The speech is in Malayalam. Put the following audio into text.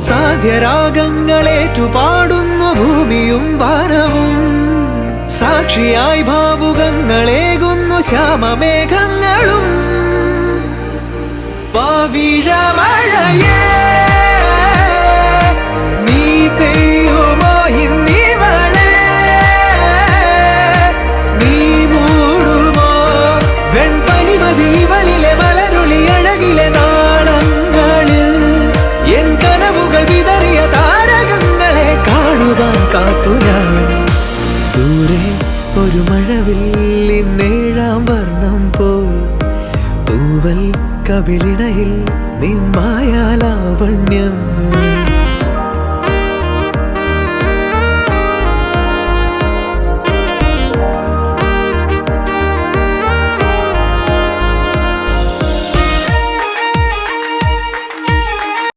സാധ്യരാഗങ്ങളേറ്റുപാടുന്നു ഭൂമിയും വാനവും, സാക്ഷിയായി ഭാവുകങ്ങളേകുന്നു ശ്യാമമേഘങ്ങളും. പവിഴമഴയേ നീ പെയ്യുമോ ഇന്നിവളെ, നീ മൂടുമോ വെൺപനിമതിവളിലെ മലരുളി അഴകിലെ നാളങ്ങളിൽ. എൻ കനവുകൾ വിതറിയ താരകങ്ങളെ കാണുവാൻ കാത്തു ഞാൻ. ദൂരെ ഒരു മഴവില്ലിന്നേഴാം വർണ്ണം പോൽ, തൂവൽ കവിളിണയിൽ നിമ്മായാലാവണ്യം.